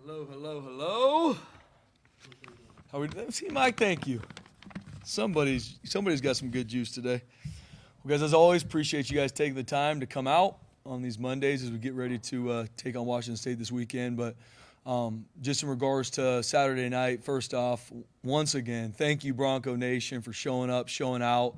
Hello, hello, hello. How we see, Mike? Thank you. Somebody's got some good juice today. Well, guys, as always, appreciate you guys taking the time to come out on these Mondays as we get ready to take on Washington State this weekend. But just in regards to Saturday night, first off, once again, thank you, Bronco Nation, for showing up, showing out.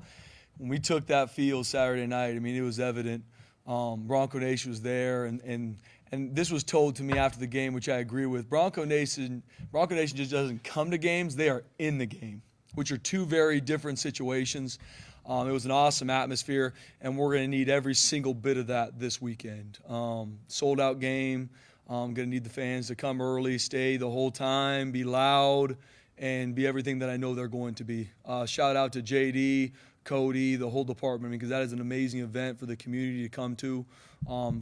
When we took that field Saturday night, I mean, it was evident. Bronco Nation was there, and this was told to me after the game, which I agree with. Bronco Nation just doesn't come to games; they are in the game, which are two very different situations. It was an awesome atmosphere, and we're going to need every single bit of that this weekend. Sold out game. Going to need the fans to come early, stay the whole time, be loud, and be everything that I know they're going to be. Shout out to JD, Cody, the whole department, because that is an amazing event for the community to come to.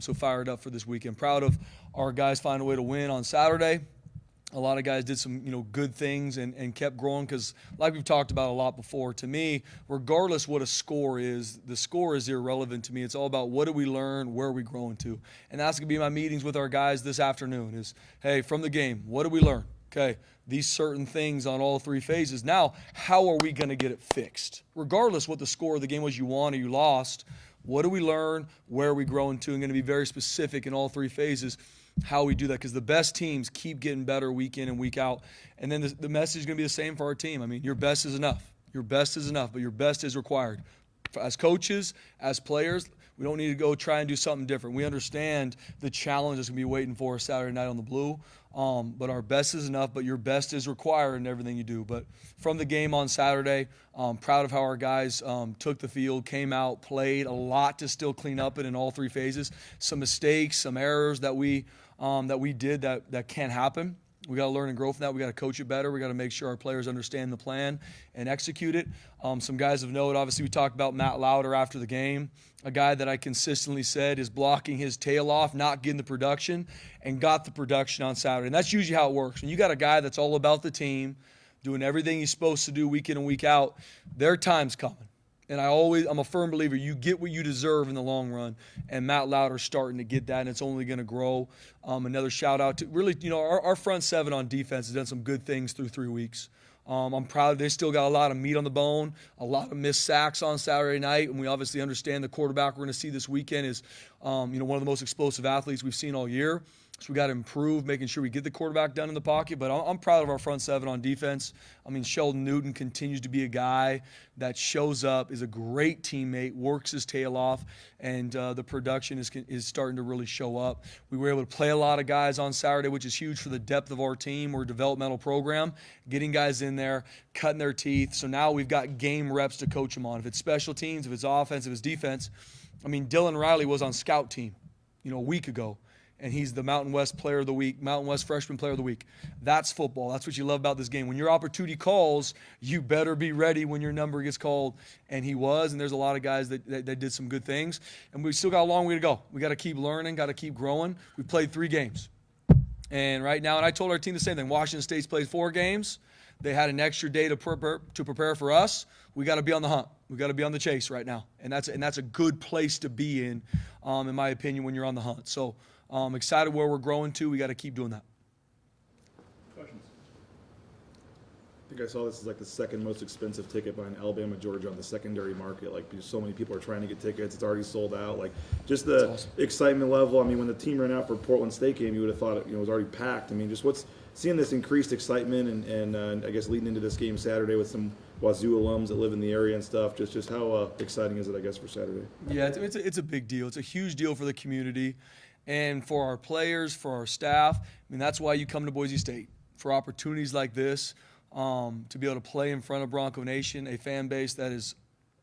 So fired up for this weekend. Proud of our guys finding a way to win on Saturday. A lot of guys did some, good things and kept growing because, like we've talked about a lot before, to me, regardless what a score is, the score is irrelevant to me. It's all about what do we learn, where are we growing to. And that's going to be my meetings with our guys this afternoon is, hey, from the game, what do we learn? Okay, these certain things on all three phases. Now, how are we going to get it fixed? Regardless what the score of the game was, you won or you lost, what do we learn, where are we growing to? I'm going to be very specific in all three phases how we do that, because the best teams keep getting better week in and week out. And then the message is going to be the same for our team. I mean, your best is enough. Your best is enough, but your best is required. As coaches, as players, we don't need to go try and do something different. We understand the challenge that's going to be waiting for us Saturday night on the Blue. But our best is enough, but your best is required in everything you do. But from the game on Saturday, proud of how our guys took the field, came out, played. A lot to still clean up in all three phases. Some mistakes, some errors that we did that can't happen. We got to learn and grow from that. We got to coach it better. We got to make sure our players understand the plan and execute it. Some guys of note, obviously, we talked about Matt Lauder after the game, a guy that I consistently said is blocking his tail off, not getting the production, and got the production on Saturday. And that's usually how it works. When you got a guy that's all about the team, doing everything he's supposed to do week in and week out, their time's coming. And I'm a firm believer, you get what you deserve in the long run. And Matt Lauder's starting to get that, and it's only going to grow. Another shout out to really, our front seven on defense has done some good things through 3 weeks. I'm proud they still got a lot of meat on the bone, a lot of missed sacks on Saturday night, and we obviously understand the quarterback we're going to see this weekend is, one of the most explosive athletes we've seen all year. So we got to improve, making sure we get the quarterback done in the pocket. But I'm proud of our front seven on defense. I mean, Sheldon Newton continues to be a guy that shows up, is a great teammate, works his tail off, and the production is starting to really show up. We were able to play a lot of guys on Saturday, which is huge for the depth of our team. We're a developmental program, getting guys in there, cutting their teeth. So now we've got game reps to coach them on. If it's special teams, if it's offense, if it's defense. I mean, Dylan Riley was on scout team, a week ago. And he's the Mountain West Player of the Week, Mountain West Freshman Player of the Week. That's football. That's what you love about this game. When your opportunity calls, you better be ready when your number gets called. And he was, and there's a lot of guys that did some good things. And we still got a long way to go. We got to keep learning, got to keep growing. We played 3 games. And right now, and I told our team the same thing. Washington State's played 4 games. They had an extra day to prepare for us. We got to be on the hunt. We got to be on the chase right now. And that's a good place to be in my opinion, when you're on the hunt. So, I'm excited where we're growing to. We got to keep doing that. Questions? I think I saw this is like the second most expensive ticket behind Alabama, Georgia on the secondary market. Like, so many people are trying to get tickets. It's already sold out. Like, just the awesome excitement level. I mean, when the team ran out for Portland State game, you would have thought it was already packed. I mean, just seeing this increased excitement and I guess leading into this game Saturday with some Wazoo alums that live in the area and stuff. Just how exciting is it, I guess, for Saturday? Yeah, it's a big deal. It's a huge deal for the community. And for our players, for our staff. I mean, that's why you come to Boise State, for opportunities like this, to be able to play in front of Bronco Nation, a fan base that is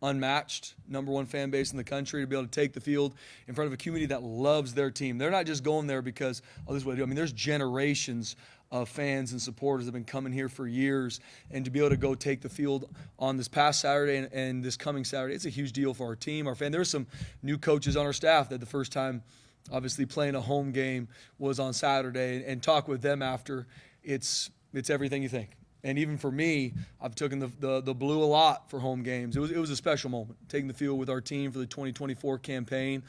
unmatched, #1 fan base in the country, to be able to take the field in front of a community that loves their team. They're not just going there because, oh, this is what I do. I mean, there's generations of fans and supporters that have been coming here for years, and to be able to go take the field on this past Saturday and this coming Saturday, it's a huge deal for our team, our fan. There's some new coaches on our staff that the first time obviously playing a home game was on Saturday, and talk with them after. It's everything you think. And even for me, I've taken the blue a lot for home games. It was a special moment, taking the field with our team for the 2024 campaign.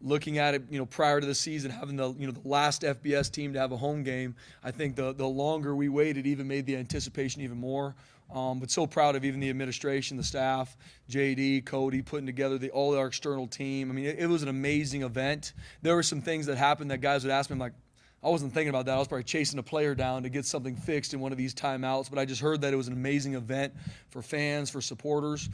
looking at it, prior to the season, having the last FBS team to have a home game, I think the longer we waited even made the anticipation even more. But so proud of even the administration, the staff, JD, Cody, putting together all our external team. I mean, it was an amazing event. There were some things that happened that guys would ask me, I'm like, I wasn't thinking about that. I was probably chasing a player down to get something fixed in one of these timeouts. But I just heard that it was an amazing event for fans, for supporters.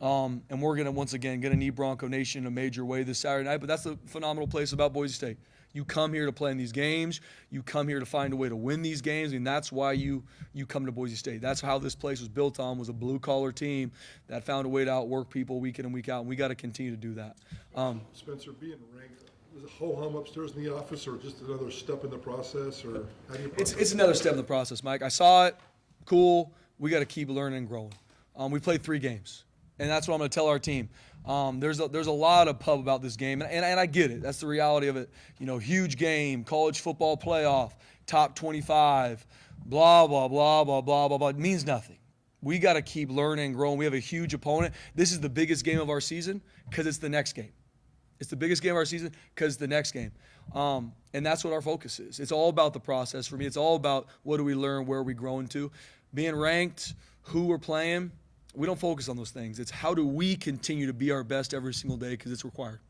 And we're going to, once again, need Bronco Nation in a major way this Saturday night. But that's the phenomenal place about Boise State. You come here to play in these games. You come here to find a way to win these games. I mean, that's why you come to Boise State. That's how this place was built on, was a blue-collar team that found a way to outwork people week in and week out. And we got to continue to do that. Spencer, being ranked, was it ho-hum upstairs in the office or just another step in the process? Or how do you process it's another step in the process, Mike. I saw it. Cool. We got to keep learning and growing. We played 3 games. And that's what I'm going to tell our team. There's a lot of pub about this game, and I get it. That's the reality of it. Huge game, college football playoff, top 25, blah, blah, blah, blah, blah, blah, blah. It means nothing. We got to keep learning and growing. We have a huge opponent. This is the biggest game of our season because it's the next game. It's the biggest game of our season because it's the next game. And that's what our focus is. It's all about the process for me. It's all about what do we learn, where are we growing to. Being ranked, who we're playing, we don't focus on those things. It's how do we continue to be our best every single day because it's required.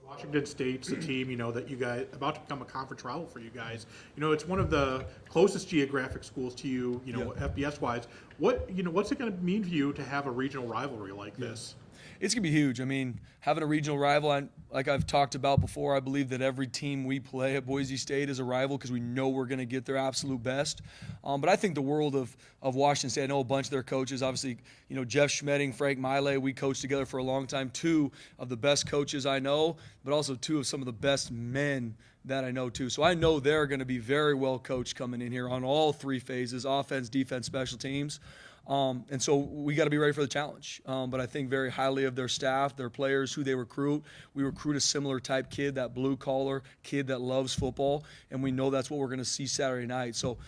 Washington State's a team, that you guys about to become a conference rival for you guys. It's one of the closest geographic schools to you, FBS wise. What's it going to mean for you to have a regional rivalry like this? It's going to be huge. I mean, having a regional rival, like I've talked about before, I believe that every team we play at Boise State is a rival because we know we're going to get their absolute best. But I think the world of Washington State, I know a bunch of their coaches, obviously, Jeff Schmedding, Frank Miley, we coached together for a long time, 2 of the best coaches I know, but also 2 of some of the best men that I know too. So I know they're going to be very well coached coming in here on all 3 phases, offense, defense, special teams. And so we got to be ready for the challenge. But I think very highly of their staff, their players, who they recruit. We recruit a similar type kid, that blue-collar kid that loves football, and we know that's what we're going to see Saturday night. So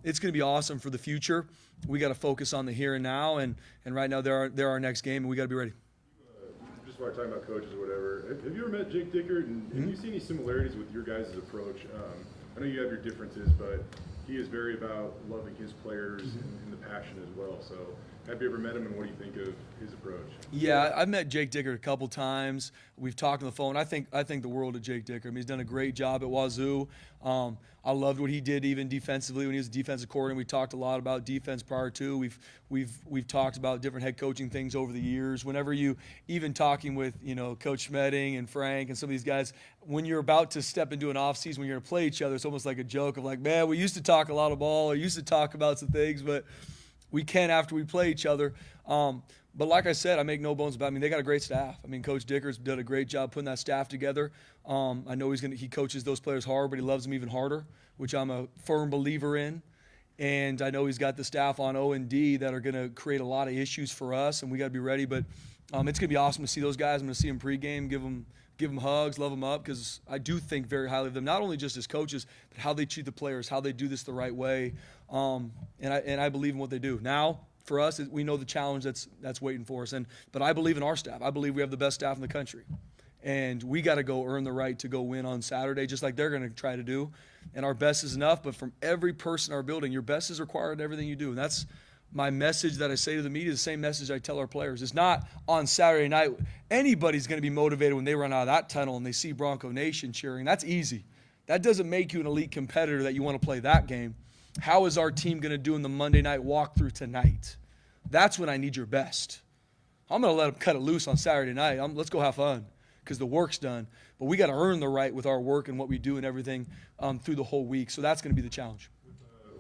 it's going to be awesome for the future. We got to focus on the here and now, and right now they're our next game, and we got to be ready. Just while talking about coaches or whatever, have you ever met Jake Dickert, and do you see any similarities with your guys' approach? I know you have your differences, but he is very about loving his players and the passion as well. So have you ever met him, and what do you think of his approach? Yeah, I've met Jake Dickert a couple times. We've talked on the phone. I think the world of Jake Dickert. I mean, he's done a great job at Wazoo. I loved what he did even defensively when he was a defensive coordinator. We talked a lot about defense prior to. We've talked about different head coaching things over the years. Whenever you even talking with Coach Schmedding and Frank and some of these guys, when you're about to step into an off season, when you're going to play each other, it's almost like a joke of like, man, we used to talk a lot of ball, or used to talk about some things, but we can after we play each other. But like I said, I make no bones about it. I mean, they got a great staff. I mean, Coach Dicker's done a great job putting that staff together. I know he coaches those players hard, but he loves them even harder, which I'm a firm believer in. And I know he's got the staff on O&D that are going to create a lot of issues for us, and we got to be ready. But it's going to be awesome to see those guys. I'm going to see them pregame, give them hugs, love them up, because I do think very highly of them, not only just as coaches, but how they treat the players, how they do this the right way. And I believe in what they do. Now, for us, we know the challenge that's waiting for us. But I believe in our staff. I believe we have the best staff in the country. And we got to go earn the right to go win on Saturday, just like they're going to try to do. And our best is enough, but from every person in our building, your best is required in everything you do. And that's my message that I say to the media, the same message I tell our players. It's not on Saturday night. Anybody's going to be motivated when they run out of that tunnel and they see Bronco Nation cheering. That's easy. That doesn't make you an elite competitor that you want to play that game. How is our team going to do in the Monday night walkthrough tonight? That's when I need your best. I'm going to let them cut it loose on Saturday night. Let's go have fun because the work's done. But we got to earn the right with our work and what we do and everything through the whole week. So that's going to be the challenge.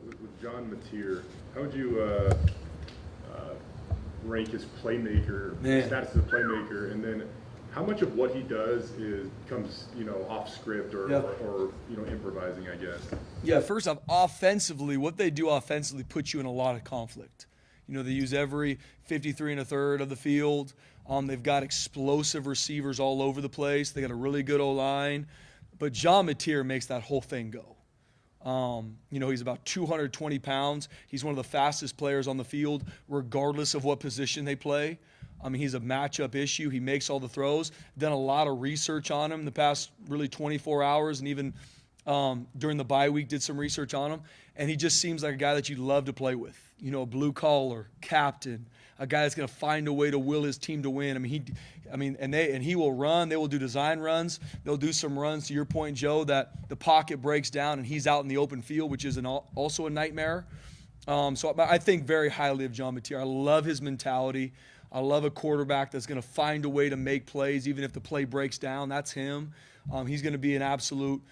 With John Mateer, how would you rank his playmaker, status as a playmaker, and then how much of what he does comes off script or improvising, I guess? Yeah, first off, offensively, what they do offensively puts you in a lot of conflict. They use every 53 1/3 of the field. They've got explosive receivers all over the place. They got a really good O-line. But John Mateer makes that whole thing go. He's about 220 pounds. He's one of the fastest players on the field, regardless of what position they play. I mean, he's a matchup issue. He makes all the throws. Done a lot of research on him the past really 24 hours, and even during the bye week did some research on him. And he just seems like a guy that you'd love to play with. You know, a blue collar, captain, a guy that's going to find a way to will his team to win. I mean, and he will run. They will do design runs. They'll do some runs, to your point, Joe, that the pocket breaks down and he's out in the open field, which is also a nightmare. So I think very highly of John Mateer. I love his mentality. I love a quarterback that's going to find a way to make plays, even if the play breaks down. That's him. He's going to be an absolute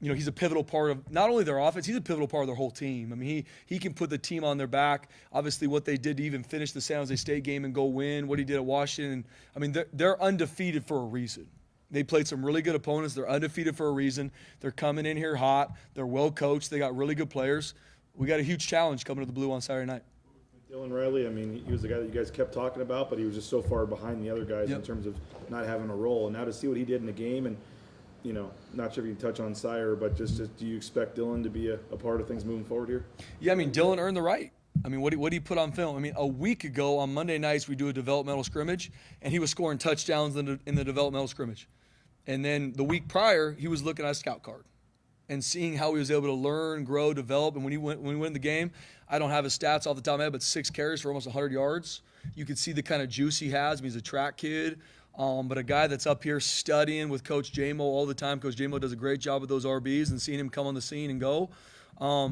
he's a pivotal part of not only their offense, he's a pivotal part of their whole team. I mean, he can put the team on their back. Obviously, what they did to even finish the San Jose State game and go win, what he did at Washington. I mean, they're undefeated for a reason. They played some really good opponents. They're undefeated for a reason. They're coming in here hot. They're well coached. They got really good players. We got a huge challenge coming to the Blue on Saturday night. Dylan Riley, I mean, he was the guy that you guys kept talking about, but he was just so far behind the other guys in terms of not having a role. And now to see what he did in the game, and not sure if you can touch on Sire, but just do you expect Dylan to be a part of things moving forward here? Yeah, I mean, Dylan earned the right. I mean, what did he put on film? I mean, a week ago on Monday nights we do a developmental scrimmage, and he was scoring touchdowns in the developmental scrimmage. And then the week prior, he was looking at a scout card and seeing how he was able to learn, grow, develop. And when we win the game, I don't have his stats off the top of my head, but 6 carries for almost 100 yards. You could see the kind of juice he has. I mean, he's a track kid. But a guy that's up here studying with Coach J-Mo all the time. Coach J-Mo does a great job with those RBs, and seeing him come on the scene and go. I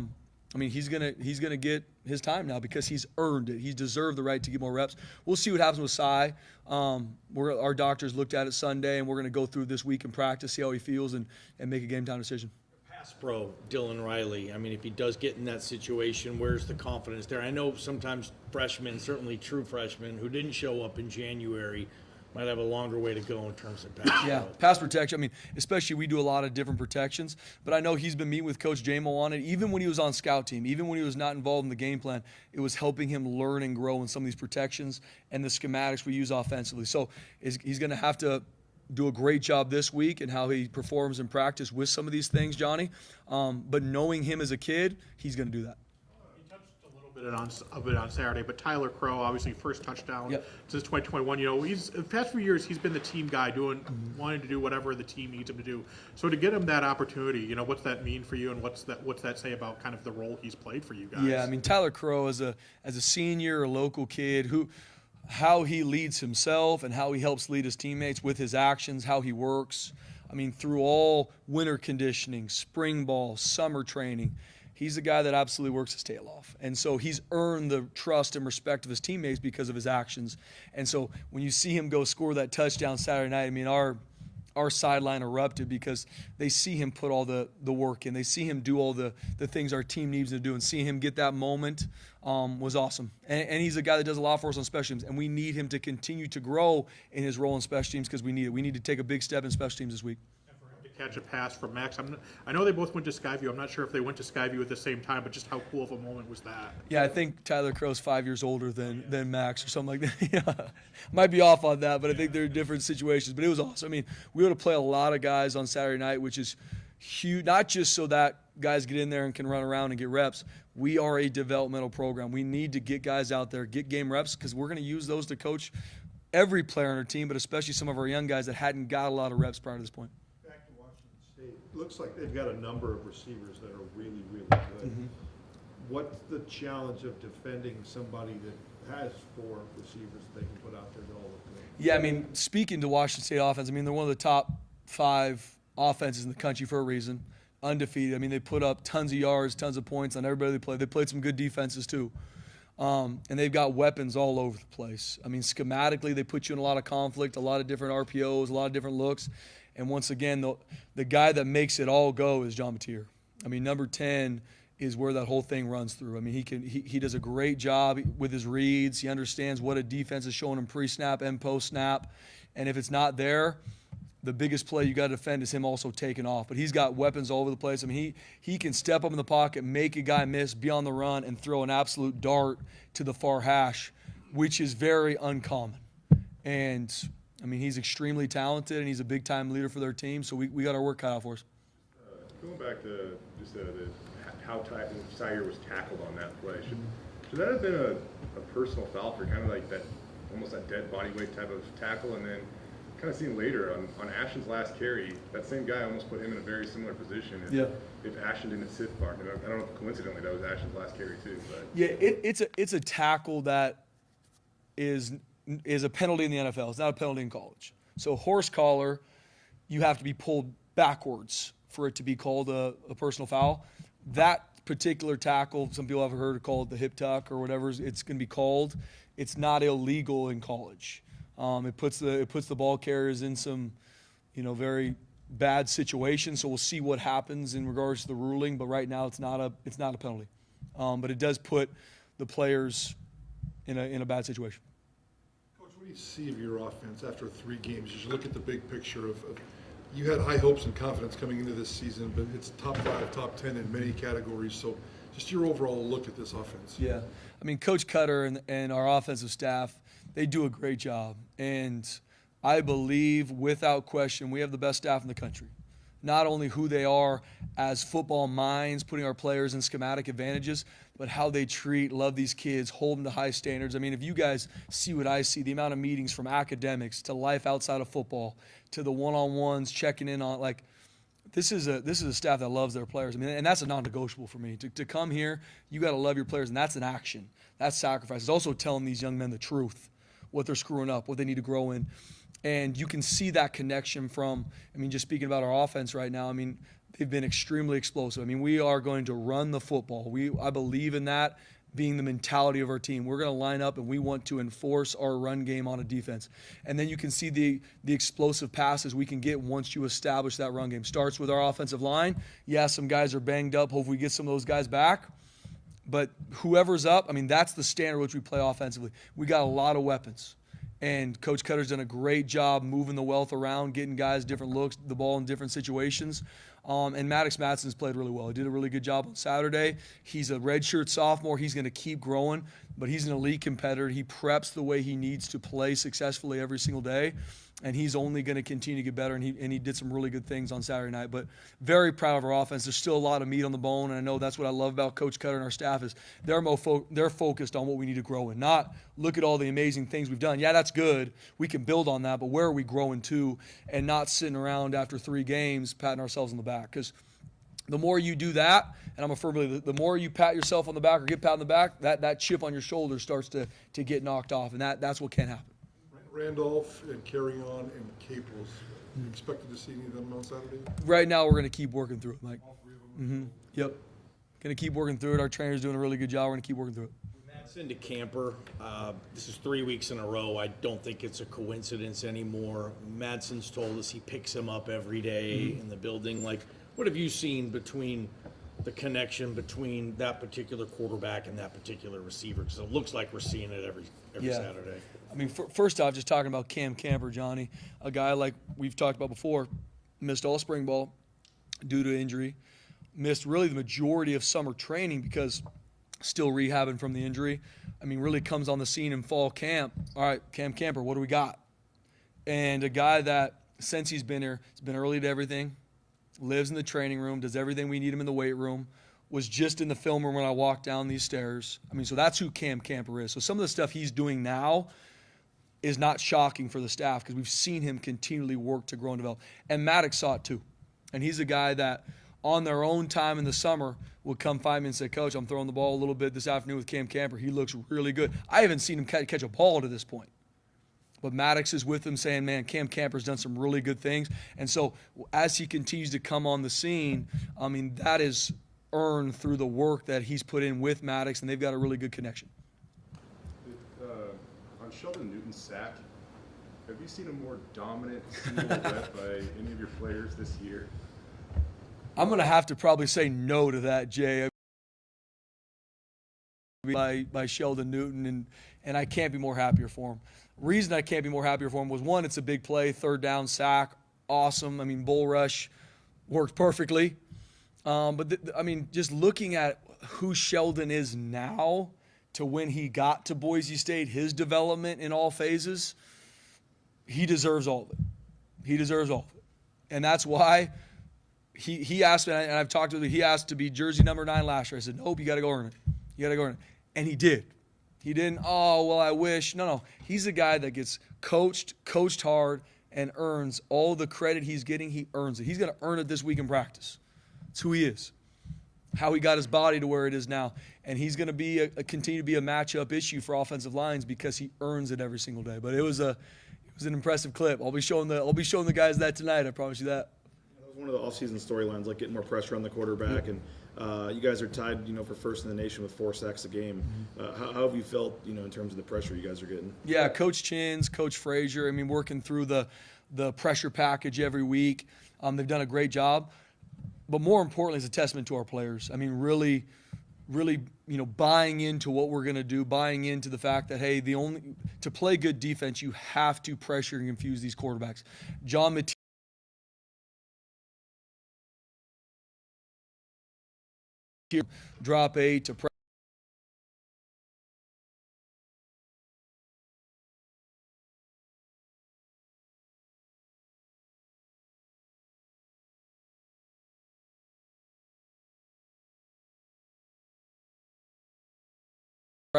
mean, he's gonna get his time now because he's earned it. He's deserved the right to get more reps. We'll see what happens with Cy. Our doctors looked at it Sunday, and we're gonna go through this week in practice, see how he feels, and make a game time decision. Pass pro, Dylan Riley. I mean, if he does get in that situation, where's the confidence there? I know sometimes freshmen, certainly true freshmen, who didn't show up in January, might have a longer way to go in terms of pass. Yeah, pass protection. I mean, especially we do a lot of different protections, but I know he's been meeting with Coach J-Mo on it. Even when he was on scout team, even when he was not involved in the game plan, it was helping him learn and grow in some of these protections and the schematics we use offensively. So he's going to have to do a great job this week and how he performs in practice with some of these things, Johnny. But knowing him as a kid, he's going to do that. Of it on Saturday, but Tyler Crow, obviously first touchdown Yep. since 2021. He's the past few years he's been the team guy, wanting to do whatever the team needs him to do. So to get him that opportunity, what's that mean for you, and what's that say about kind of the role he's played for you guys? Yeah, I mean, Tyler Crow as a senior, a local kid, how he leads himself and how he helps lead his teammates with his actions, how he works. I mean, through all winter conditioning, spring ball, summer training. He's a guy that absolutely works his tail off. And so he's earned the trust and respect of his teammates because of his actions. And so when you see him go score that touchdown Saturday night, I mean, our sideline erupted because they see him put all the work in. They see him do all the things our team needs to do, and seeing him get that moment was awesome. And he's a guy that does a lot for us on special teams, and we need him to continue to grow in his role in special teams because we need it. We need to take a big step in special teams this week. Catch a pass from Max. I know they both went to Skyview. I'm not sure if they went to Skyview at the same time, but just how cool of a moment was that? Yeah, I think Tyler Crow's 5 years older than Max or something like that. Yeah. Might be off on that, but I think they're different situations. But it was awesome. I mean, we were able to play a lot of guys on Saturday night, which is huge, not just so that guys get in there and can run around and get reps. We are a developmental program. We need to get guys out there, get game reps, because we're going to use those to coach every player on our team, but especially some of our young guys that hadn't got a lot of reps prior to this point. Looks like they've got a number of receivers that are really, really good. Mm-hmm. What's the challenge of defending somebody that has 4 receivers that they can put out there to all look good? Yeah, I mean, speaking to Washington State offense, I mean, they're one of the top 5 offenses in the country for a reason. Undefeated. I mean, they put up tons of yards, tons of points on everybody they played. They played some good defenses too. And they've got weapons all over the place. I mean, schematically, they put you in a lot of conflict, a lot of different RPOs, a lot of different looks. And once again, the guy that makes it all go is John Mateer. I mean, number 10 is where that whole thing runs through. I mean, he does a great job with his reads. He understands what a defense is showing him pre-snap and post-snap. And if it's not there, the biggest play you got to defend is him also taking off. But he's got weapons all over the place. I mean, he can step up in the pocket, make a guy miss, be on the run, and throw an absolute dart to the far hash, which is very uncommon. And I mean, he's extremely talented, and he's a big-time leader for their team, so we got our work cut out for us. Going back to just how Sire was tackled on that play, should that have been a personal foul for kind of like that almost that dead body weight type of tackle. And then kind of seen later on Ashton's last carry, that same guy almost put him in a very similar position. If Ashton didn't sit far, I don't know if coincidentally that was Ashton's last carry too. But Yeah, it's a tackle that is a penalty in the NFL. It's not a penalty in college. So horse collar, you have to be pulled backwards for it to be called a personal foul. That particular tackle, some people have heard it called the hip tuck or whatever it's going to be called. It's not illegal in college. It puts the ball carriers in some, very bad situations. So we'll see what happens in regards to the ruling. But right now, it's not a penalty. But it does put the players in a bad situation. Coach, what do you see of your offense after 3 games? As you look at the big picture of you had high hopes and confidence coming into this season, but it's top 5, top 10 in many categories. So just your overall look at this offense. Yeah. I mean, Coach Koetter and our offensive staff, they do a great job. And I believe, without question, we have the best staff in the country. Not only who they are as football minds, putting our players in schematic advantages, but how they love these kids, hold them to high standards. I mean, if you guys see what I see, the amount of meetings from academics to life outside of football to the one-on-ones, checking in on, this is a staff that loves their players. I mean, and that's a non-negotiable for me. To come here, you got to love your players, and that's an action. That's sacrifice. It's also telling these young men the truth, what they're screwing up, what they need to grow in. And you can see that connection from, just speaking about our offense right now, they've been extremely explosive. We are going to run the football. I believe in that being the mentality of our team. We're going to line up and we want to enforce our run game on a defense. And then you can see the explosive passes we can get once you establish that run game. Starts with our offensive line. Yeah, some guys are banged up. Hopefully we get some of those guys back. But whoever's up, that's the standard which we play offensively. We got a lot of weapons. And Coach Koetter's done a great job moving the wealth around, getting guys different looks, the ball in different situations. And Maddox Madsen's played really well. He did a really good job on Saturday. He's a redshirt sophomore. He's going to keep growing, but he's an elite competitor. He preps the way he needs to play successfully every single day, and he's only going to continue to get better, and he did some really good things on Saturday night. But very proud of our offense. There's still a lot of meat on the bone, and I know that's what I love about Coach Koetter and our staff is they're focused on what we need to grow in, not look at all the amazing things we've done. Yeah, that's good. We can build on that, but where are we growing to, and not sitting around after 3 games patting ourselves on the back. Because the more you do that, and I'm a firm believer, the more you pat yourself on the back or get pat on the back, that chip on your shoulder starts to get knocked off, and that's what can happen. Randolph and Carry On and Caples. You expected to see any of them on Saturday? Right now, we're going to keep working through it, Mike. All 3 of them? Yep. Going to keep working through it. Our trainer's doing a really good job. We're going to keep working through it. Madsen to Camper. This is 3 weeks in a row. I don't think it's a coincidence anymore. Madsen's told us he picks him up every day in the building. What have you seen between the connection between that particular quarterback and that particular receiver? Because it looks like we're seeing it every Saturday. First off, just talking about Cam Camper, Johnny, a guy like we've talked about before, missed all spring ball due to injury, missed really the majority of summer training because still rehabbing from the injury. Really comes on the scene in fall camp. All right, Cam Camper, what do we got? And a guy that, since he's been here, has been early to everything, lives in the training room, does everything we need him in the weight room, was just in the film room when I walked down these stairs. So that's who Cam Camper is. So some of the stuff he's doing now is not shocking for the staff because we've seen him continually work to grow and develop. And Maddox saw it too. And he's a guy that on their own time in the summer would come find me and say, Coach, I'm throwing the ball a little bit this afternoon with Cam Camper. He looks really good. I haven't seen him catch a ball to this point. But Maddox is with him saying, man, Cam Camper's done some really good things. And so as he continues to come on the scene, that is earned through the work that he's put in with Maddox, and they've got a really good connection. On Sheldon Newton's sack, have you seen a more dominant single rep by any of your players this year? I'm going to have to probably say no to that, Jay. By Sheldon Newton, and I can't be more happier for him. Reason I can't be more happier for him was, one, it's a big play, 3rd down sack, awesome. Bull rush worked perfectly. Just looking at who Sheldon is now to when he got to Boise State, his development in all phases, he deserves all of it. He deserves all of it. And that's why he asked me, and I've talked to him, he asked to be jersey number 9 last year. I said, nope, you got to go earn it. You got to go earn it. And he did. He didn't, oh, well, I wish. No. He's a guy that gets coached hard, and earns all the credit he's getting. He earns it. He's going to earn it this week in practice. That's who he is. How he got his body to where it is now. And he's going to be continue to be a matchup issue for offensive lines because he earns it every single day. But it was an impressive clip. I'll be showing the guys that tonight. I promise you that. That was one of the offseason storylines, like getting more pressure on the quarterback. And you guys are tied, for first in the nation with 4 sacks a game. How have you felt, in terms of the pressure you guys are getting? Yeah, Coach Chins, Coach Frazier. Working through the pressure package every week. They've done a great job. But more importantly, it's a testament to our players. Really, buying into what we're going to do, buying into the fact that, hey, to play good defense, you have to pressure and confuse these quarterbacks. John Matisse, drop 8 to pressure.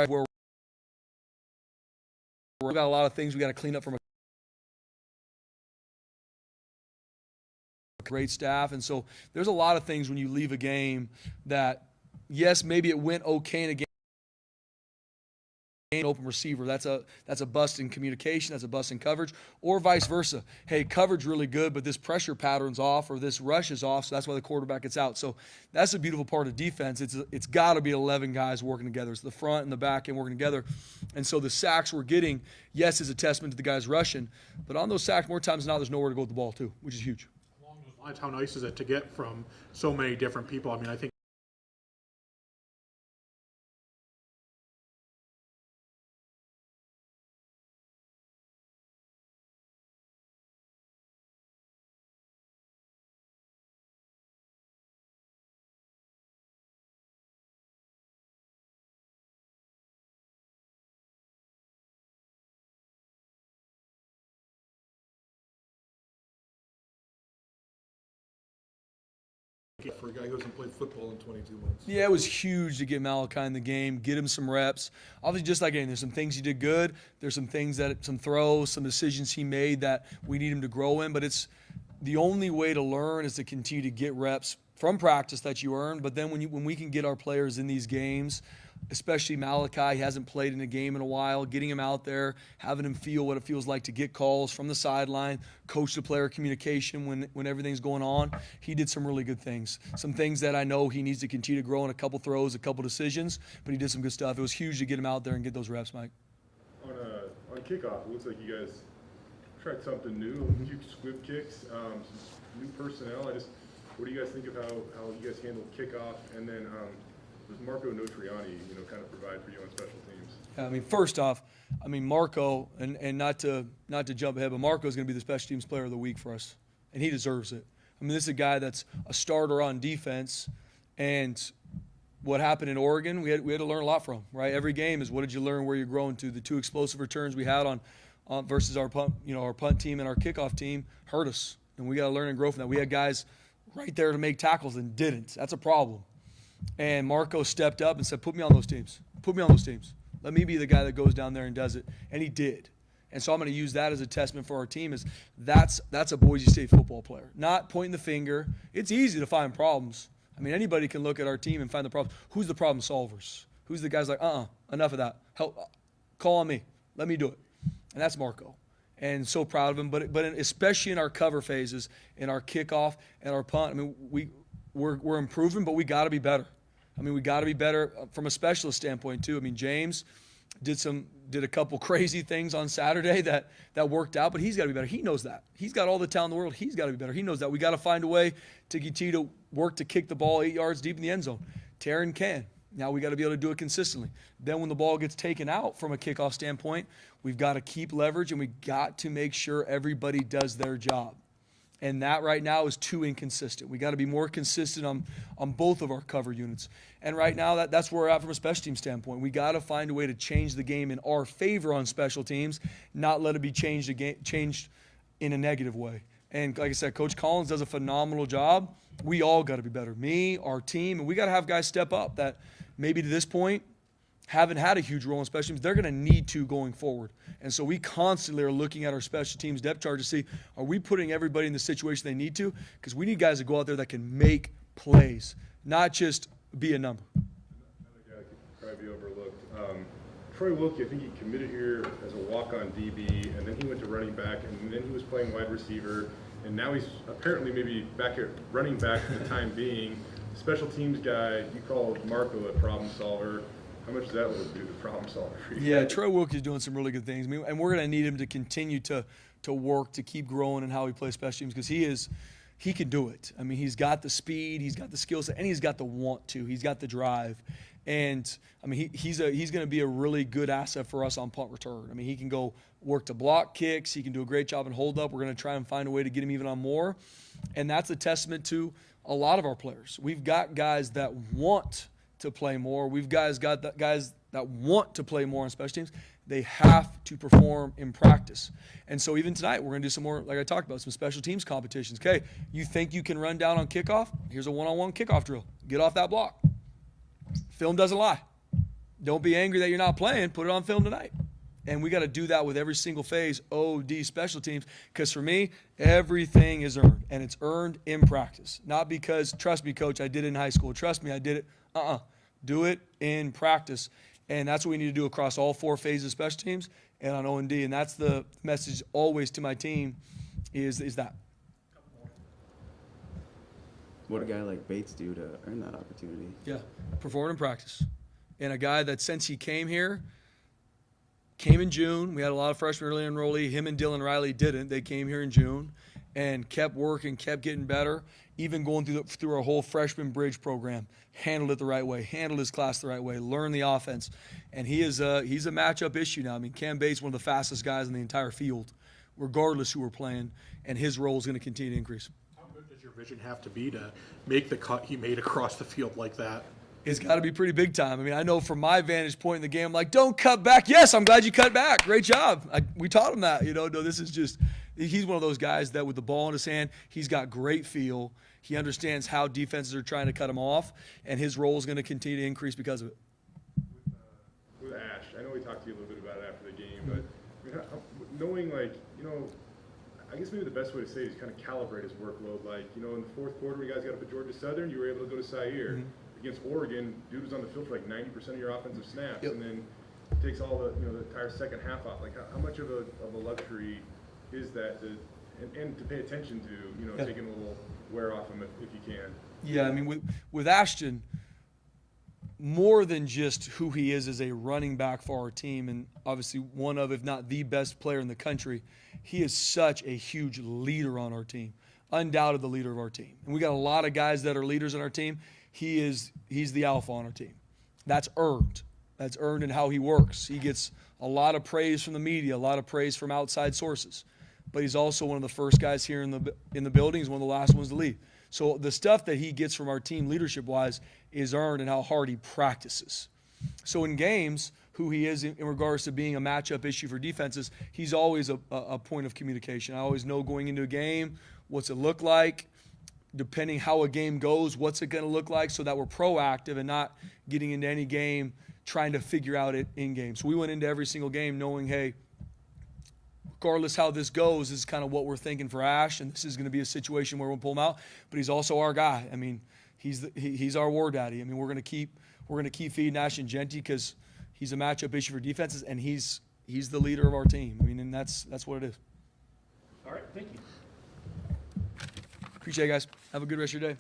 Where we've got a lot of things we got to clean up from a great staff, and so there's a lot of things when you leave a game that, yes, maybe it went okay in a game. Open receiver, that's a bust in communication, that's a bust in coverage, or vice versa. Hey, coverage really good, but this pressure pattern's off or this rush is off, so that's why the quarterback gets out. So that's a beautiful part of defense. It's got to be 11 guys working together. It's the front and the back end working together. And so the sacks we're getting, yes, is a testament to the guys rushing, but on those sacks, more times than not, there's nowhere to go with the ball too, which is huge. Along those lines, how nice is it to get from so many different people? I think for a guy who hasn't played football in 22 months. Yeah, it was huge to get Malachi in the game, get him some reps. Obviously, just like anything, there's some things he did good. There's some things some throws, some decisions he made that we need him to grow in. But it's the only way to learn is to continue to get reps from practice that you earn. But then when we can get our players in these games, especially Malachi, he hasn't played in a game in a while, getting him out there, having him feel what it feels like to get calls from the sideline, coach the player communication when everything's going on. He did some really good things. Some things that I know he needs to continue to grow in, a couple throws, a couple decisions, but he did some good stuff. It was huge to get him out there and get those reps, Mike. On kickoff, it looks like you guys tried something new, a few squib kicks, some new personnel. What do you guys think of how you guys handled kickoff? And then does Marco Notriani, kind of provide for you on special teams? First off, Marco, and not to jump ahead, but Marco is going to be the special teams player of the week for us, and he deserves it. This is a guy that's a starter on defense, and what happened in Oregon, we had to learn a lot from, right? Every game is what did you learn, where you're growing to. The 2 explosive returns we had on versus our punt, our punt team and our kickoff team hurt us, and we got to learn and grow from that. We had guys right there to make tackles and didn't. That's a problem. And Marco stepped up and said, put me on those teams. Put me on those teams. Let me be the guy that goes down there and does it. And he did. And so I'm going to use that as a testament for our team. That's a Boise State football player. Not pointing the finger. It's easy to find problems. Anybody can look at our team and find the problems. Who's the problem solvers? Who's the guys like, enough of that. Help, call on me. Let me do it. And that's Marco. And so proud of him. But especially in our cover phases, in our kickoff and our punt, we're improving, but we got to be better. We got to be better from a specialist standpoint too. James did a couple crazy things on Saturday that worked out, but he's got to be better. He knows that. He's got all the talent in the world. He's got to be better. He knows that. We got to find a way to continue to work to kick the ball 8 yards deep in the end zone. Taryn can. Now we got to be able to do it consistently. Then when the ball gets taken out from a kickoff standpoint, we've got to keep leverage, and we got to make sure everybody does their job. And that right now is too inconsistent. We got to be more consistent on both of our cover units. And right now, that's where we're at from a special team standpoint. We got to find a way to change the game in our favor on special teams, not let it be changed in a negative way. And like I said, Coach Collins does a phenomenal job. We all got to be better. Me, our team, and we got to have guys step up that maybe to this point haven't had a huge role in special teams. They're going to need to going forward. And so we constantly are looking at our special teams depth chart to see, are we putting everybody in the situation they need to? Because we need guys to go out there that can make plays, not just be a number. Another guy that could probably be overlooked. Troy Wilkie, I think he committed here as a walk-on DB, and then he went to running back, and then he was playing wide receiver, and now he's apparently maybe back here running back for the time being. Special teams guy, you call Marco a problem solver. How much does that look to do the problem solver for you? Yeah, Troy Wilkie's doing some really good things. I mean, and we're going to need him to continue to work, to keep growing in how he plays special teams, because he can do it. I mean, he's got the speed, he's got the skill set, and he's got the want to. He's got the drive. And, I mean, he's going to be a really good asset for us on punt return. I mean, he can go work to block kicks. He can do a great job in hold up. We're going to try and find a way to get him even on more. And that's a testament to a lot of our players. We've got guys that want to play more. We've got guys that want to play more on special teams. They have to perform in practice. And so even tonight, we're going to do some more, like I talked about, some special teams competitions. Okay, you think you can run down on kickoff? Here's a one-on-one kickoff drill. Get off that block. Film doesn't lie. Don't be angry that you're not playing. Put it on film tonight. And we got to do that with every single phase, OD, special teams, because for me, everything is earned, and it's earned in practice. Not because, trust me, Coach, I did it in high school. Trust me, I did it. Do it in practice. And that's what we need to do across all 4 phases of special teams and on O&D. And that's the message always to my team is that. What a guy like Bates do to earn that opportunity? Yeah, perform in practice. And a guy that since he came here, came in June. We had a lot of freshmen early enrollee. Him and Dylan Riley didn't. They came here in June and kept working, kept getting better, even going through our whole freshman bridge program. Handled it the right way, handled his class the right way, learned the offense. And he's a matchup issue now. I mean, Cam Bates, one of the fastest guys in the entire field, regardless who we're playing, and his role is going to continue to increase. How good does your vision have to be to make the cut he made across the field like that? It's got to be pretty big time. I mean, I know from my vantage point in the game, I'm like, don't cut back. Yes, I'm glad you cut back. Great job. We taught him that. No, this is just – he's one of those guys that with the ball in his hand, he's got great feel. He understands how defenses are trying to cut him off, and his role is going to continue to increase because of it. With Ash, I know we talked to you a little bit about it after the game, but I mean, knowing, like, I guess maybe the best way to say it is kind of calibrate his workload. Like, in the fourth quarter, you guys got up at Georgia Southern, you were able to go to Sayer. Against Oregon, dude was on the field for like 90% of your offensive snaps, and then takes all the the entire second half off. Like, how much of a luxury is that and to pay attention to taking a little wear off him if you can. Yeah, I mean with Ashton, more than just who he is as a running back for our team, and obviously one of, if not the best player in the country, he is such a huge leader on our team. Undoubted the leader of our team. And we got a lot of guys that are leaders on our team. He's the alpha on our team. That's earned. That's earned in how he works. He gets a lot of praise from the media, a lot of praise from outside sources. But he's also one of the first guys here in the building. He's one of the last ones to leave. So the stuff that he gets from our team leadership-wise is earned in how hard he practices. So in games, who he is in regards to being a matchup issue for defenses, he's always a point of communication. I always know going into a game, what's it look like? Depending how a game goes, what's it going to look like, so that we're proactive and not getting into any game trying to figure out it in game. So we went into every single game knowing, hey, regardless how this goes, this is kind of what we're thinking for Ash, and this is going to be a situation where we'll pull him out. But he's also our guy. I mean, he's our war daddy. I mean, we're going to keep feeding Ash and Genty because he's a matchup issue for defenses, and he's the leader of our team. I mean, and that's what it is. All right, thank you. Appreciate it, guys. Have a good rest of your day.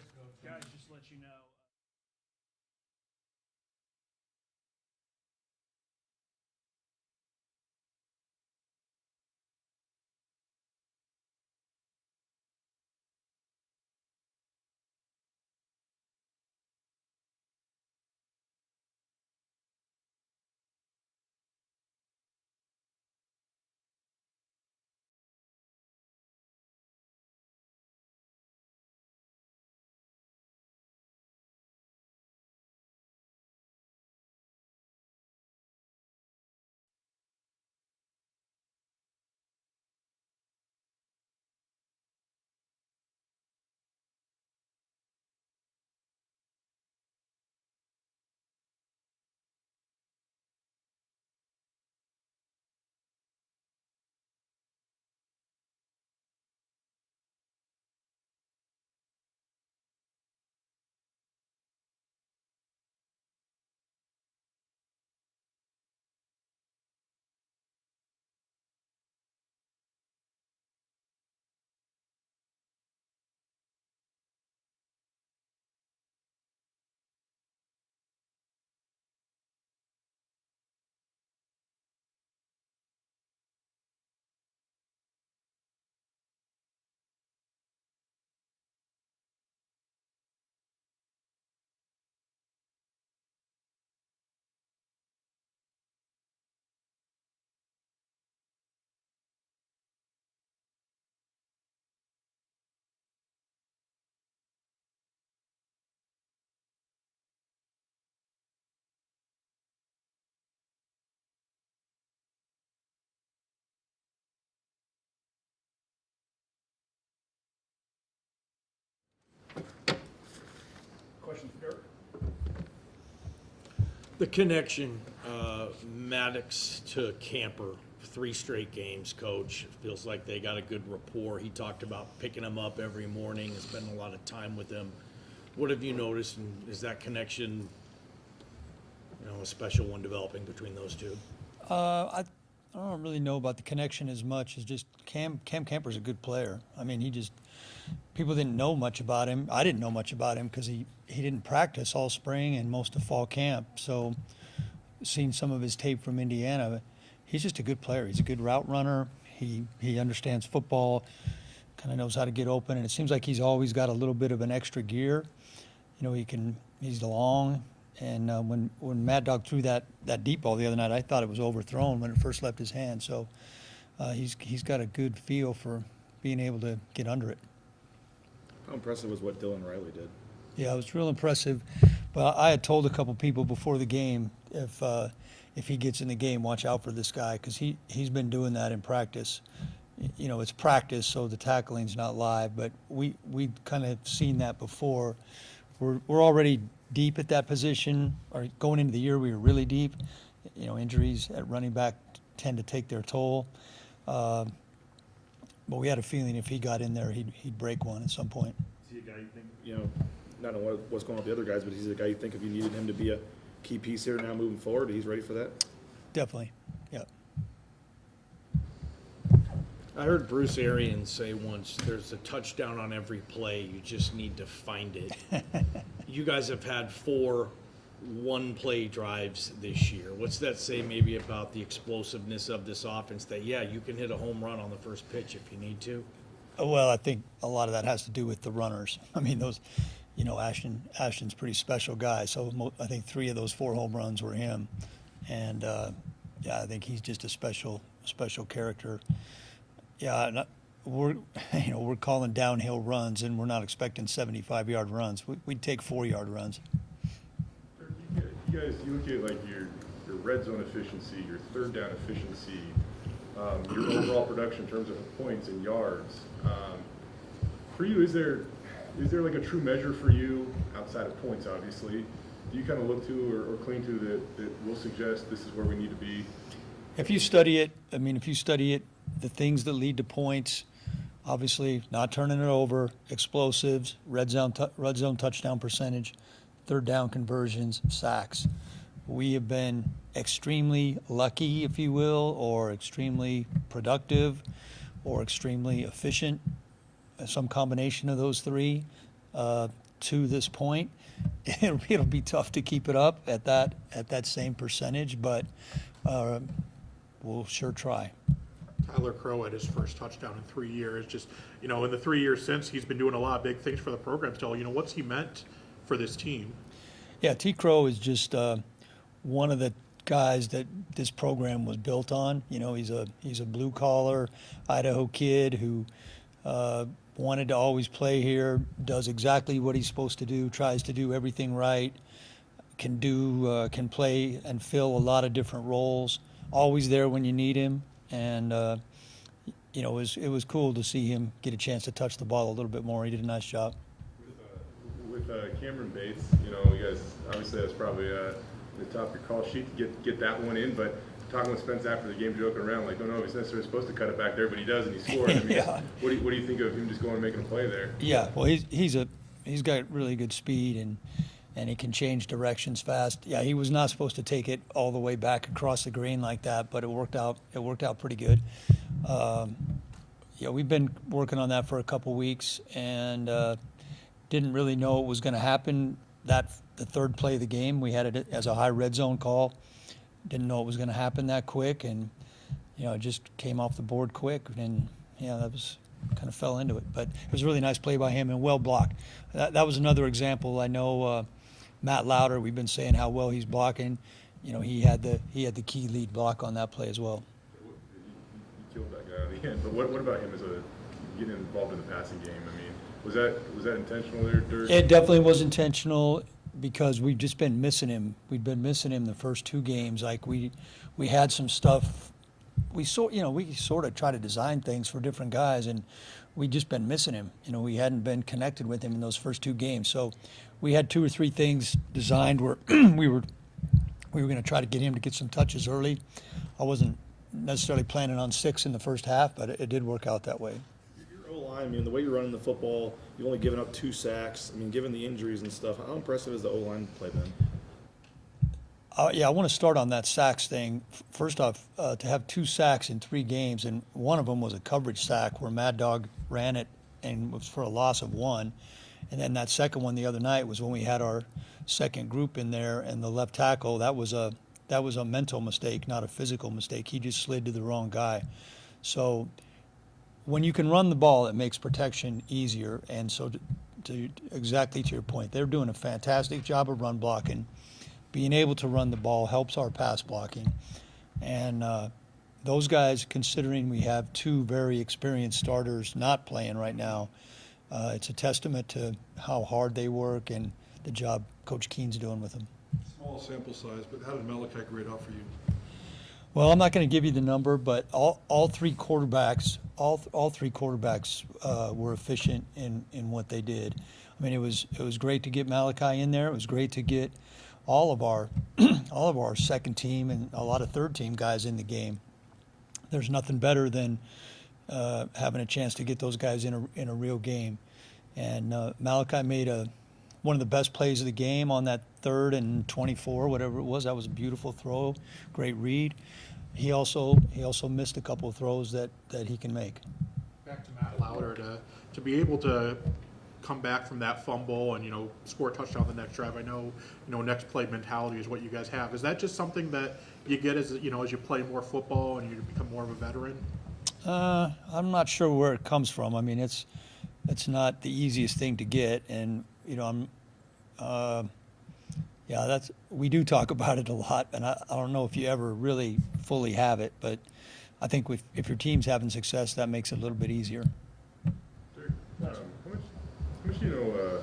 The connection, Maddox to Camper, 3 straight games, Coach. Feels like they got a good rapport. He talked about picking him up every morning and spending a lot of time with him. What have you noticed, and is that connection, a special one developing between those two? I don't really know about the connection as much as just Cam Camper's a good player. I mean, people didn't know much about him. I didn't know much about him because he didn't practice all spring and most of fall camp. So seeing some of his tape from Indiana, he's just a good player. He's a good route runner. He understands football, kind of knows how to get open, and it seems like he's always got a little bit of an extra gear. He's long. And when Mad Dog threw that deep ball the other night, I thought it was overthrown when it first left his hand. So he's got a good feel for being able to get under it. How impressive was what Dylan Riley did? Yeah, it was real impressive. But I had told a couple people before the game, if he gets in the game, watch out for this guy, because he's been doing that in practice. It's practice, so the tackling's not live. But we kind of seen that before. We're already deep at that position, or going into the year we were really deep. Injuries at running back tend to take their toll. But we had a feeling if he got in there, he'd break one at some point. Is he a guy you think? Not on what's going on with the other guys, but he's a guy you think if you needed him to be a key piece here now moving forward, he's ready for that? Definitely, yeah. I heard Bruce Arians say once, there's a touchdown on every play, you just need to find it. You guys have had 4 one-play drives this year. What's that say maybe about the explosiveness of this offense, that, you can hit a home run on the first pitch if you need to? Well, I think a lot of that has to do with the runners. I mean, Ashton's a pretty special guy. So I think 3 of those 4 home runs were him. And, I think he's just a special character. Yeah, we're calling downhill runs, and we're not expecting 75-yard runs. We'd take 4-yard runs. You look at like your red zone efficiency, your third down efficiency, your overall production in terms of points and yards. For you, is there like a true measure for you outside of points? Obviously, do you kind of look to or cling to that will suggest this is where we need to be? If you study it, the things that lead to points, obviously not turning it over, explosives, red zone touchdown percentage, third down conversions, sacks. We have been extremely lucky, if you will, or extremely productive, or extremely efficient, some combination of those 3 to this point. It'll be tough to keep it up at that same percentage, but we'll sure try. Tyler Crow had his first touchdown in 3 years. Just, in the 3 years since, he's been doing a lot of big things for the program still. What's he meant for this team? Yeah, T. Crow is just one of the guys that this program was built on. He's a blue-collar Idaho kid who wanted to always play here, does exactly what he's supposed to do, tries to do everything right, can play and fill a lot of different roles, always there when you need him. And it was cool to see him get a chance to touch the ball a little bit more. He did a nice job. With Cameron Bates, you guys, obviously that's probably the top of your call sheet to get that one in. But talking with Spence after the game, joking around, like, don't know if he's necessarily supposed to cut it back there, but he does, and he scored. I mean, Yeah. What do you think of him just going and making a play there? Yeah, well, he's got really good speed, and he can change directions fast. Yeah, he was not supposed to take it all the way back across the green like that, but it worked out pretty good. We've been working on that for a couple weeks, and didn't really know it was going to happen. The third play of the game, we had it as a high red zone call. Didn't know it was going to happen that quick, and it just came off the board quick, and that was kind of fell into it. But it was a really nice play by him and well blocked. That was another example. I know Matt Lauder, we've been saying how well he's blocking. He had the key lead block on that play as well. He killed that guy at the end. But what about him as getting involved in the passing game? I mean, was that intentional there, Dirk? It definitely was intentional, because we've just been missing him. We've been missing him the first 2 games. Like we had some stuff. We sort of try to design things for different guys, and we just been missing him. We hadn't been connected with him in those first 2 games. So we had 2 or 3 things designed where we we were going to try to get him to get some touches early. I wasn't necessarily planning on 6 in the first half, but it did work out that way. Your O-line, I mean, the way you're running the football, you've only given up 2 sacks. I mean, given the injuries and stuff, how impressive has the O-line play been? Yeah, I want to start on that sacks thing. First off, to have 2 sacks in 3 games, and one of them was a coverage sack where Mad Dog ran it and was for a loss of 1. And then that second one the other night was when we had our second group in there, and the left tackle, that was a mental mistake, not a physical mistake. He just slid to the wrong guy. So when you can run the ball, it makes protection easier. And so exactly to your point, they're doing a fantastic job of run blocking. Being able to run the ball helps our pass blocking. And those guys, considering we have 2 very experienced starters not playing right now, it's a testament to how hard they work and the job Coach Keen's doing with them. Small sample size, but how did Malachi grade out for you? Well, I'm not going to give you the number, but all 3 quarterbacks, all 3 quarterbacks were efficient in what they did. I mean, it was great to get Malachi in there. It was great to get all of our second team and a lot of third team guys in the game. There's nothing better than having a chance to get those guys in a real game. And Malachi made one of the best plays of the game on that 3rd and 24, whatever it was. That was a beautiful throw, great read. He also missed a couple of throws that he can make. Back to Matt Lauder, to be able to come back from that fumble and score a touchdown the next drive. I know next play mentality is what you guys have. Is that just something that you get as you play more football and you become more of a veteran? I'm not sure where it comes from. I mean, it's not the easiest thing to get, and we do talk about it a lot, and I don't know if you ever really fully have it, but I think if your team's having success, that makes it a little bit easier. Dirk, how much do you know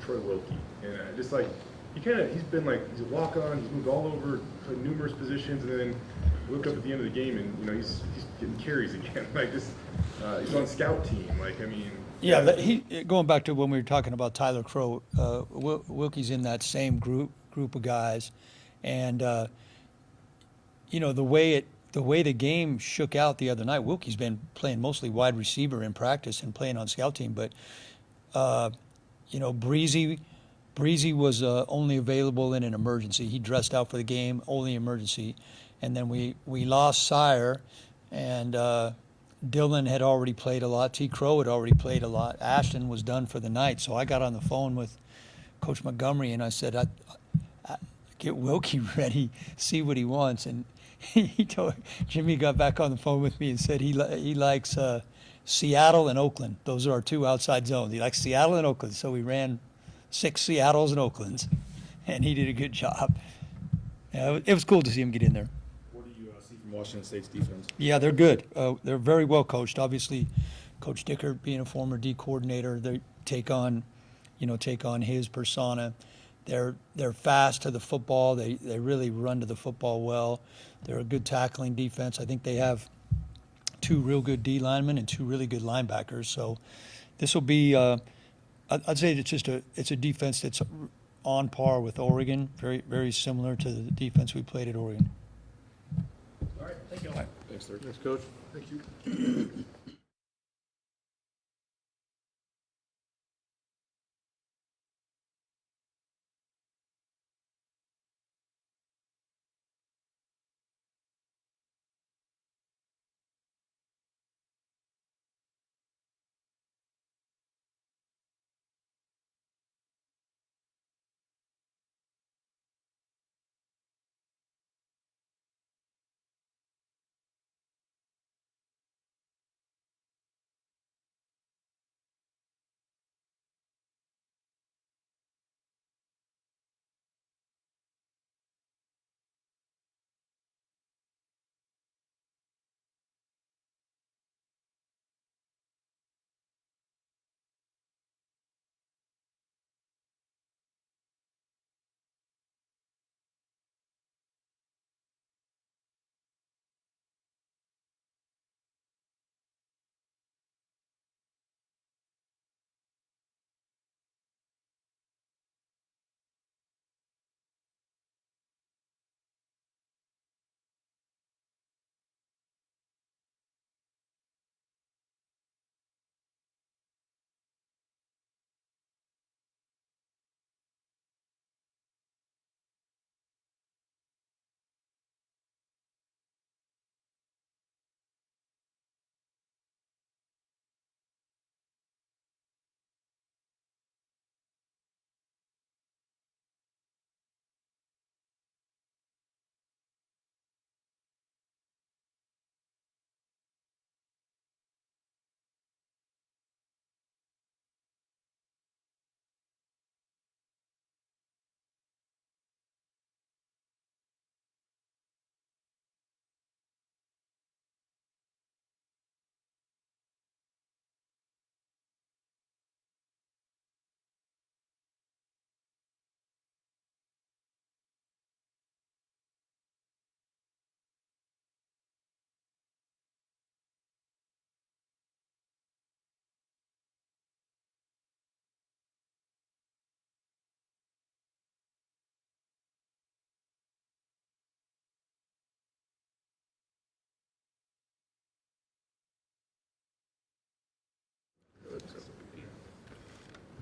Troy Wilkie? And just like he's been like he's a walk-on. He's moved all over, played numerous positions, and then look up at the end of the game, and he's getting carries again. Like this, he's on scout team. Like I mean. Yeah, going back to when we were talking about Tyler Crow, Wilkie's in that same group of guys, and the way the game shook out the other night, Wilkie's been playing mostly wide receiver in practice and playing on scout team, but Breezy was only available in an emergency. He dressed out for the game, only emergency, and then we lost Sire, and Dylan had already played a lot. T. Crow had already played a lot. Ashton was done for the night. So I got on the phone with Coach Montgomery, and I said, I get Wilkie ready, see what he wants. And Jimmy got back on the phone with me and said he likes Seattle and Oakland. Those are our 2 outside zones. He likes Seattle and Oakland. So we ran 6 Seattles and Oaklands, and he did a good job. It was cool to see him get in there. Washington State's defense? Yeah, they're good. They're very well coached. Obviously, Coach Dicker being a former D coordinator, they take on his persona. They're fast to the football. They really run to the football well. They're a good tackling defense. I think they have 2 real good D linemen and 2 really good linebackers. So this will be. I'd say it's a defense that's on par with Oregon. Very very similar to the defense we played at Oregon. All right, thank you. Thanks, Dirk. Thanks, Coach. Thank you.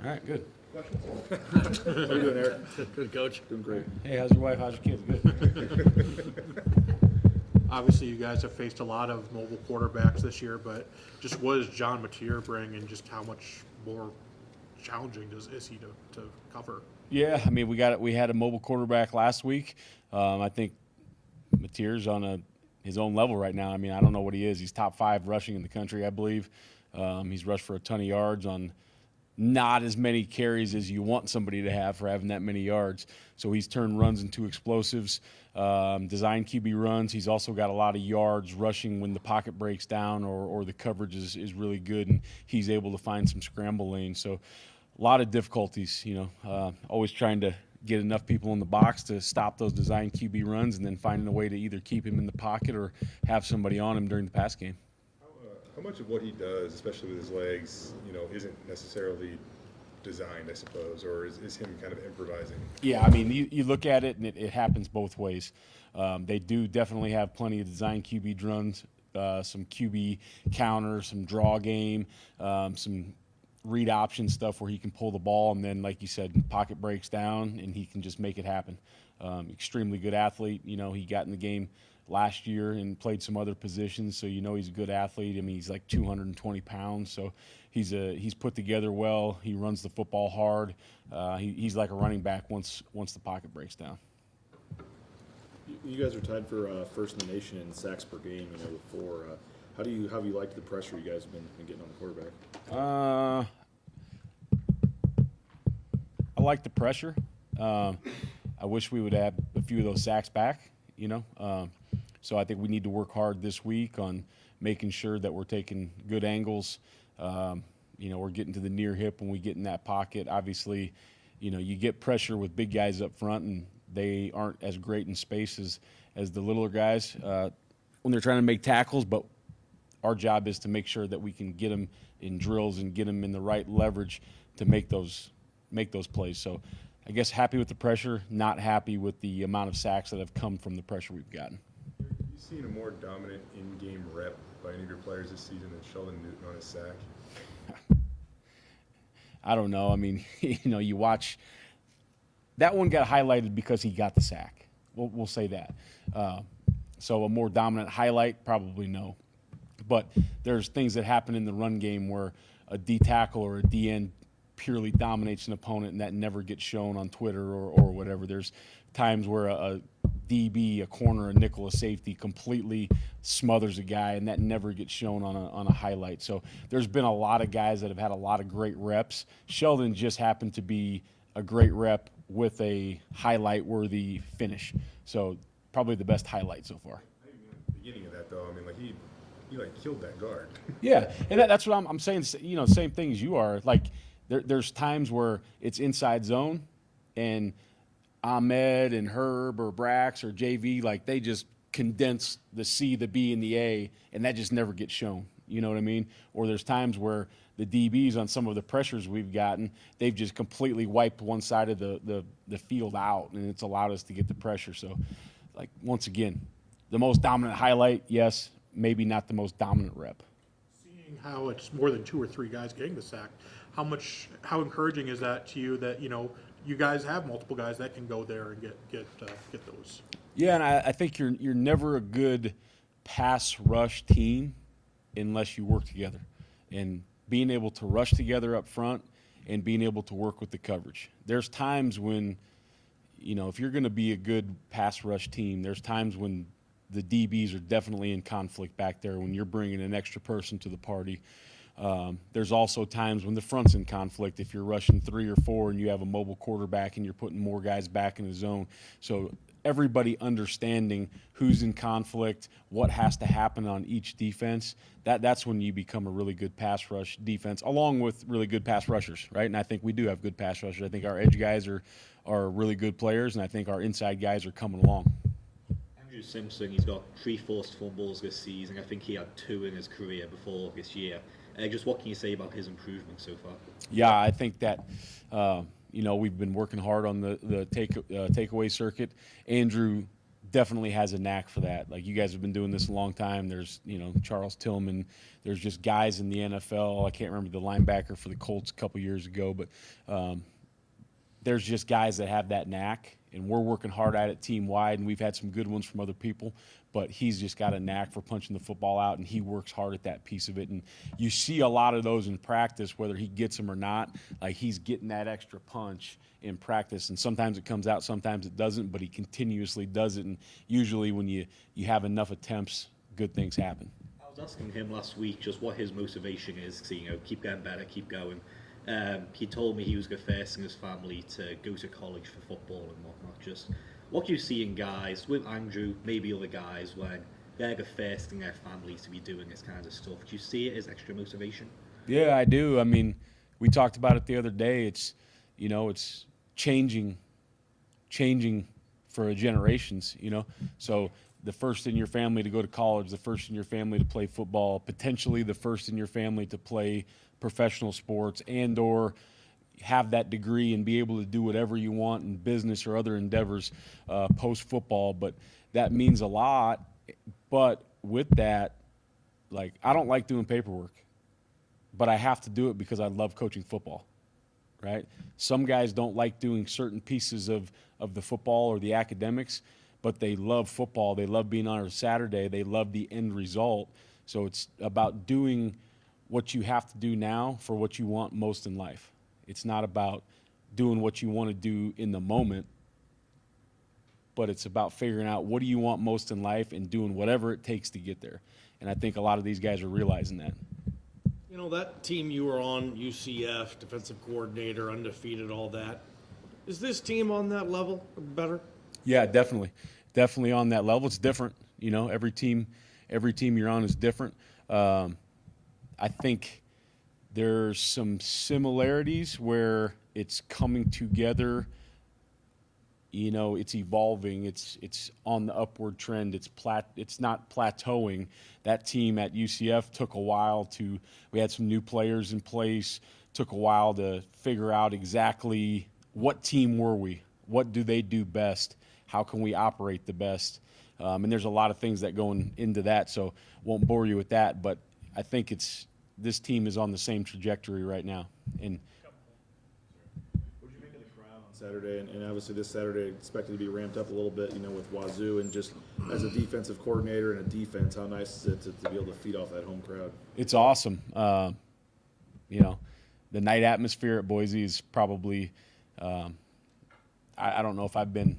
All right, good. How you doing, Erik? Good, Coach. Doing great. Hey, how's your wife? How's your kids? Good. Obviously, you guys have faced a lot of mobile quarterbacks this year, but just what does John Mateer bring, and just how much more challenging is he to cover? Yeah, I mean, we had a mobile quarterback last week. I think Mateer's on his own level right now. I mean, I don't know what he is. He's top 5 rushing in the country, I believe. He's rushed for a ton of yards on not as many carries as you want somebody to have for having that many yards. So he's turned runs into explosives, designed QB runs. He's also got a lot of yards rushing when the pocket breaks down or the coverage is really good, and he's able to find some scramble lanes. So a lot of difficulties, always trying to get enough people in the box to stop those designed QB runs, and then finding a way to either keep him in the pocket or have somebody on him during the pass game. How much of what he does, especially with his legs, isn't necessarily designed, I suppose, or is him kind of improvising? Yeah, I mean, you look at it, and it happens both ways. They do definitely have plenty of design QB runs, some QB counters, some draw game, some read option stuff where he can pull the ball, and then, like you said, pocket breaks down, and he can just make it happen. Extremely good athlete. He got in the game last year and played some other positions, so he's a good athlete. I mean, he's like 220 pounds, so he's put together well. He runs the football hard. He's like a running back once the pocket breaks down. You guys are tied for first in the nation in sacks per game. Before. How have you liked the pressure you guys have been getting on the quarterback? I like the pressure. I wish we would have a few of those sacks back. So I think we need to work hard this week on making sure that we're taking good angles. We're getting to the near hip when we get in that pocket. Obviously, you get pressure with big guys up front, and they aren't as great in space as the littler guys when they're trying to make tackles. But our job is to make sure that we can get them in drills and get them in the right leverage to make those plays. So I guess happy with the pressure, not happy with the amount of sacks that have come from the pressure we've gotten. Have you seen a more dominant in-game rep by any of your players this season than Sheldon Newton on his sack? I don't know. I mean, you watch – that one got highlighted because he got the sack. We'll say that. So a more dominant highlight, probably no. But there's things that happen in the run game where a D tackle or a D end purely dominates an opponent, and that never gets shown on Twitter or whatever. There's times where a DB, a corner, a nickel, a safety completely smothers a guy, and that never gets shown on a highlight. So there's been a lot of guys that have had a lot of great reps. Sheldon just happened to be a great rep with a highlight-worthy finish. So probably the best highlight so far. At the beginning of that, though, I mean, he killed that guard. Yeah, and that's what I'm saying. Same thing as you are. Like there's times where it's inside zone, and Ahmed and Herb or Brax or JV, like they just condense the C, the B, and the A, and that just never gets shown. You know what I mean? Or there's times where the DBs on some of the pressures we've gotten, they've just completely wiped one side of the field out, and it's allowed us to get the pressure. So, like, once again, the most dominant highlight, yes, maybe not the most dominant rep. Seeing how it's more than 2 or 3 guys getting the sack, how encouraging is that to you that, you guys have multiple guys that can go there and get those? Yeah, and I think you're never a good pass rush team unless you work together. And being able to rush together up front and being able to work with the coverage. There's times when, if you're going to be a good pass rush team, there's times when the DBs are definitely in conflict back there when you're bringing an extra person to the party. There's also times when the front's in conflict if you're rushing 3 or 4 and you have a mobile quarterback and you're putting more guys back in the zone. So everybody understanding who's in conflict, what has to happen on each defense, that's when you become a really good pass rush defense, along with really good pass rushers, right? And I think we do have good pass rushers. I think our edge guys are really good players, and I think our inside guys are coming along. Andrew Simpson, he's got 3 forced fumbles this season. I think he had 2 in his career before this year. Just what can you say about his improvement so far? Yeah, I think that we've been working hard on the takeaway circuit. Andrew definitely has a knack for that. Like, you guys have been doing this a long time. There's, Charles Tillman. There's just guys in the NFL. I can't remember the linebacker for the Colts a couple years ago, but there's just guys that have that knack, and we're working hard at it team-wide, and we've had some good ones from other people, but he's just got a knack for punching the football out, and he works hard at that piece of it. And you see a lot of those in practice, whether he gets them or not. Like, he's getting that extra punch in practice, and sometimes it comes out, sometimes it doesn't, but he continuously does it, and usually when you have enough attempts, good things happen. I was asking him last week just what his motivation is to, keep getting better, keep going. He told me he was first in his family to go to college for football and whatnot. Just what do you see in guys, with Andrew, maybe other guys, when they're the first in their families to be doing this kind of stuff? Do you see it as extra motivation? Yeah, I do. I mean, we talked about it the other day. It's, it's changing for generations, So the first in your family to go to college, the first in your family to play football, potentially the first in your family to play professional sports and or have that degree and be able to do whatever you want in business or other endeavors post-football. But that means a lot. But with that, like, I don't like doing paperwork, but I have to do it because I love coaching football, right? Some guys don't like doing certain pieces of the football or the academics, but they love football. They love being on a Saturday. They love the end result. So it's about doing what you have to do now for what you want most in life. It's not about doing what you want to do in the moment, but it's about figuring out what do you want most in life and doing whatever it takes to get there. And I think a lot of these guys are realizing that. That team you were on, UCF, defensive coordinator, undefeated, all that. Is this team on that level or better? Yeah, definitely. Definitely on that level. It's different. Every team you're on is different. I think there's some similarities where it's coming together. It's evolving. It's on the upward trend. It's not plateauing. That team at UCF took a while we had some new players in place, took a while to figure out exactly what team were we, what do they do best, how can we operate the best. And there's a lot of things that go into that, so won't bore you with that, but I think this team is on the same trajectory right now. And what did you make of the crowd on Saturday? And obviously this Saturday expected to be ramped up a little bit, with Wazoo, and just as a defensive coordinator and a defense, how nice is it to be able to feed off that home crowd? It's awesome. The night atmosphere at Boise is probably I don't know if I've been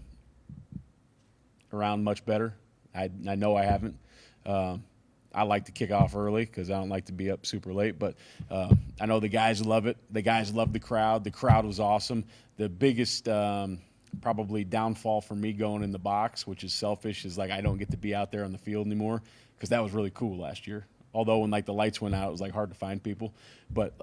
around much better. I know I haven't. I like to kick off early because I don't like to be up super late, but I know the guys love it. The guys love the crowd. The crowd was awesome. The biggest probably downfall for me going in the box, which is selfish, is I don't get to be out there on the field anymore because that was really cool last year. Although when the lights went out, it was hard to find people. But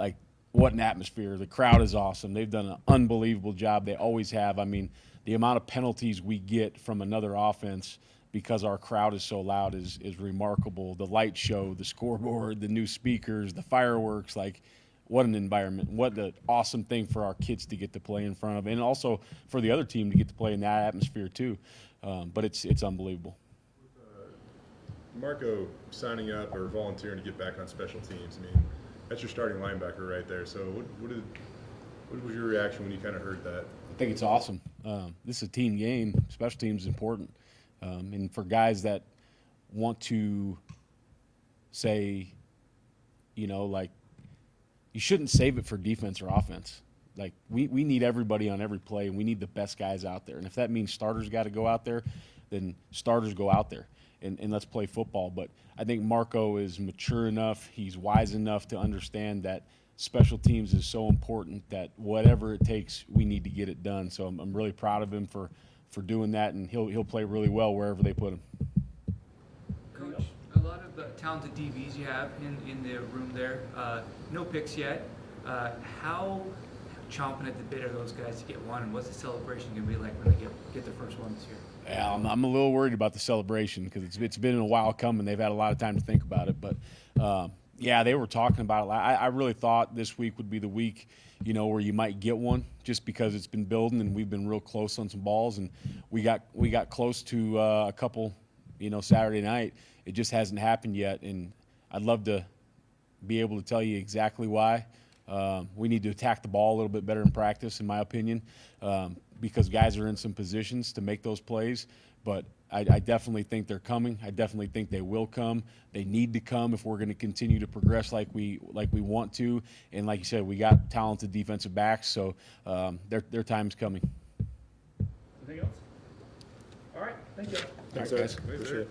what an atmosphere. The crowd is awesome. They've done an unbelievable job. They always have. I mean, the amount of penalties we get from another offense because our crowd is so loud is remarkable. The light show, the scoreboard, the new speakers, the fireworks, what an environment. What an awesome thing for our kids to get to play in front of, and also for the other team to get to play in that atmosphere too. But it's unbelievable. Marco signing up or volunteering to get back on special teams, that's your starting linebacker right there. So what was your reaction when you kind of heard that? I think it's awesome. This is a team game. Special teams is important. And for guys that want to say, you shouldn't save it for defense or offense. We need everybody on every play, and we need the best guys out there. And if that means starters got to go out there, then starters go out there, and let's play football. But I think Marco is mature enough, he's wise enough to understand that special teams is so important that whatever it takes, we need to get it done. So I'm really proud of him for doing that, and he'll play really well wherever they put him. Coach, a lot of talented DBs you have in the room there. No picks yet. How chomping at the bit are those guys to get one, and what's the celebration going to be like when they get their first one this year? Yeah, I'm a little worried about the celebration because it's been a while coming. They've had a lot of time to think about it, but Yeah, they were talking about it. I really thought this week would be the week, where you might get one, just because it's been building and we've been real close on some balls, and we got close to a couple, Saturday night. It just hasn't happened yet, and I'd love to be able to tell you exactly why. We need to attack the ball a little bit better in practice, in my opinion, because guys are in some positions to make those plays. But I definitely think they're coming. I definitely think they will come. They need to come if we're going to continue to progress like we want to. And like you said, we got talented defensive backs, so their time's coming. Anything else? All right, thank you. Thanks, All right, guys. Appreciate it.